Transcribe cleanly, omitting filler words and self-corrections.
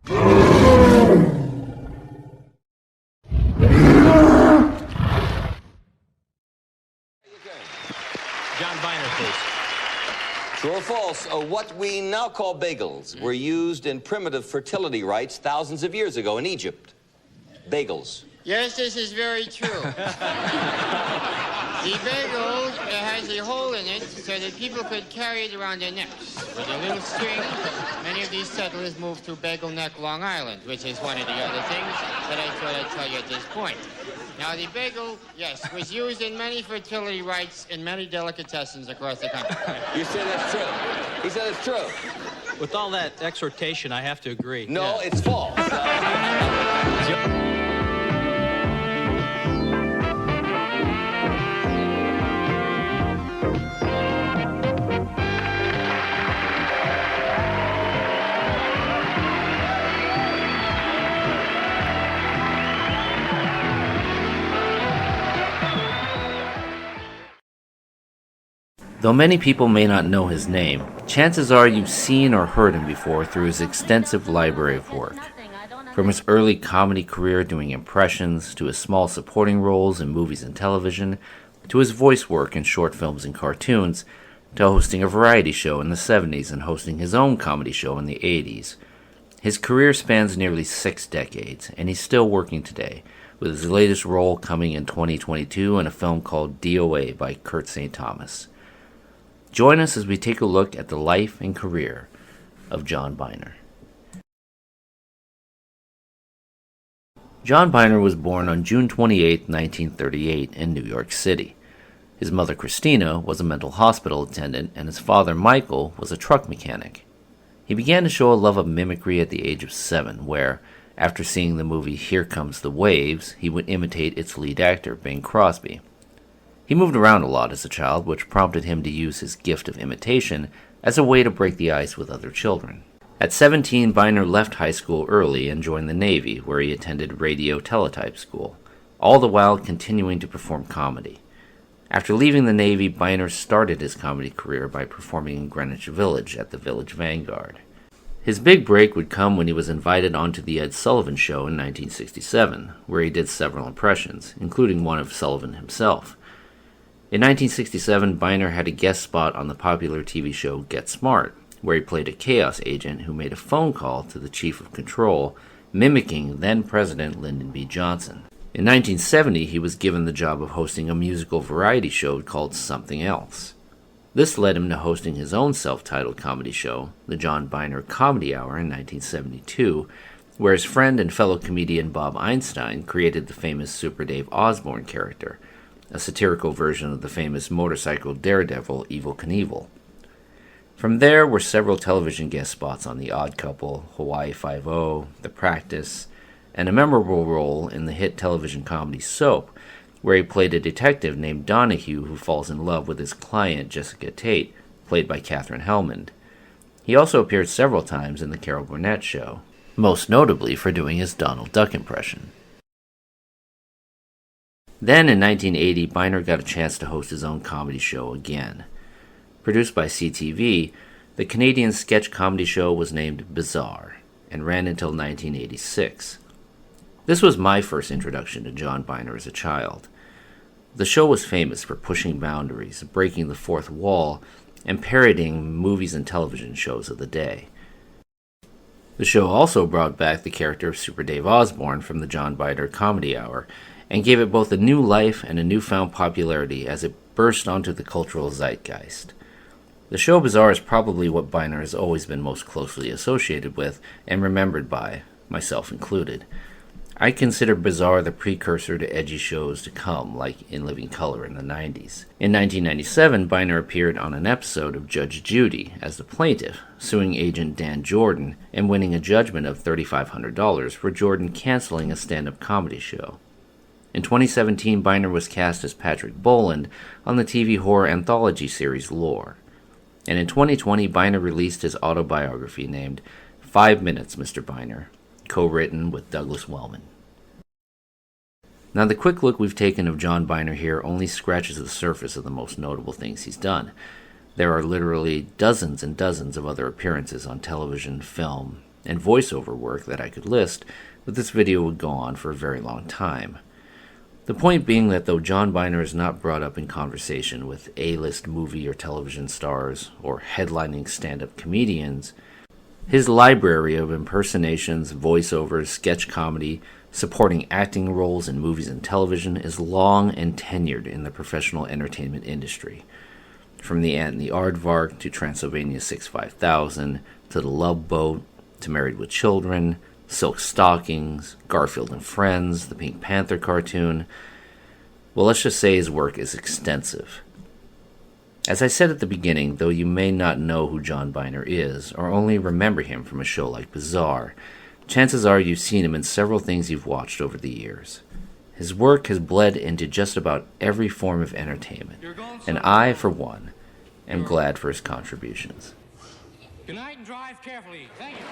John Byner, please. True or false, what we now call bagels were used in primitive fertility rites thousands of years ago in Egypt. Bagels. Yes, this is very true. The bagel has a hole in it so that people could carry it around their necks. With a little string, many of these settlers moved to Bagel Neck, Long Island, which is one of the other things that I thought I'd tell you at this point. Now, the bagel, yes, was used in many fertility rites in many delicatessens across the country. You say that's true. He said it's true. With all that exhortation, I have to agree. No, it's false. Though many people may not know his name, chances are you've seen or heard him before through his extensive library of work. From his early comedy career doing impressions, to his small supporting roles in movies and television, to his voice work in short films and cartoons, to hosting a variety show in the 70s and hosting his own comedy show in the 80s. His career spans nearly 6 decades, and he's still working today, with his latest role coming in 2022 in a film called DOA by Kurt St. Thomas. Join us as we take a look at the life and career of John Byner. John Byner was born on June 28, 1938, in New York City. His mother, Christina, was a mental hospital attendant, and his father, Michael, was a truck mechanic. He began to show a love of mimicry at the age of 7, where, after seeing the movie Here Comes the Waves, he would imitate its lead actor, Bing Crosby. He moved around a lot as a child, which prompted him to use his gift of imitation as a way to break the ice with other children. At 17, Byner left high school early and joined the Navy, where he attended radio teletype school, all the while continuing to perform comedy. After leaving the Navy, Byner started his comedy career by performing in Greenwich Village at the Village Vanguard. His big break would come when he was invited onto The Ed Sullivan Show in 1967, where he did several impressions, including one of Sullivan himself. In 1967, Byner had a guest spot on the popular TV show Get Smart, where he played a chaos agent who made a phone call to the Chief of Control, mimicking then-President Lyndon B. Johnson. In 1970, he was given the job of hosting a musical variety show called Something Else. This led him to hosting his own self-titled comedy show, the John Byner Comedy Hour, in 1972, where his friend and fellow comedian Bob Einstein created the famous Super Dave Osborne character, a satirical version of the famous motorcycle daredevil Evel Knievel. From there were several television guest spots on The Odd Couple, Hawaii Five-0, The Practice, and a memorable role in the hit television comedy Soap, where he played a detective named Donahue who falls in love with his client Jessica Tate, played by Katherine Helmond. He also appeared several times in The Carol Burnett Show, most notably for doing his Donald Duck impression. Then in 1980, Byner got a chance to host his own comedy show again. Produced by CTV, the Canadian sketch comedy show was named Bizarre and ran until 1986. This was my first introduction to John Byner as a child. The show was famous for pushing boundaries, breaking the fourth wall, and parodying movies and television shows of the day. The show also brought back the character of Super Dave Osborne from the John Byner Comedy Hour, and gave it both a new life and a newfound popularity as it burst onto the cultural zeitgeist. The show Bizarre is probably what Byner has always been most closely associated with and remembered by, myself included. I consider Bizarre the precursor to edgy shows to come, like In Living Color in the 90s. In 1997, Byner appeared on an episode of Judge Judy as the plaintiff, suing agent Dan Jordan and winning a judgment of $3,500 for Jordan canceling a stand-up comedy show. In 2017, Byner was cast as Patrick Boland on the TV horror anthology series Lore. And in 2020, Byner released his autobiography named 5 Minutes, Mr. Byner, co-written with Douglas Wellman. Now, the quick look we've taken of John Byner here only scratches the surface of the most notable things he's done. There are literally dozens and dozens of other appearances on television, film, and voiceover work that I could list, but this video would go on for a very long time. The point being that though John Byner is not brought up in conversation with A-list movie or television stars or headlining stand-up comedians, his library of impersonations, voiceovers, sketch comedy, supporting acting roles in movies and television is long and tenured in the professional entertainment industry. From The Ant and the Aardvark to Transylvania 65000 to The Love Boat to Married with Children, Silk Stockings, Garfield and Friends, the Pink Panther cartoon. Well, let's just say his work is extensive. As I said at the beginning, though you may not know who John Byner is, or only remember him from a show like Bizarre, chances are you've seen him in several things you've watched over the years. His work has bled into just about every form of entertainment, and I, for one, am glad for his contributions. Good night and drive carefully. Thank you.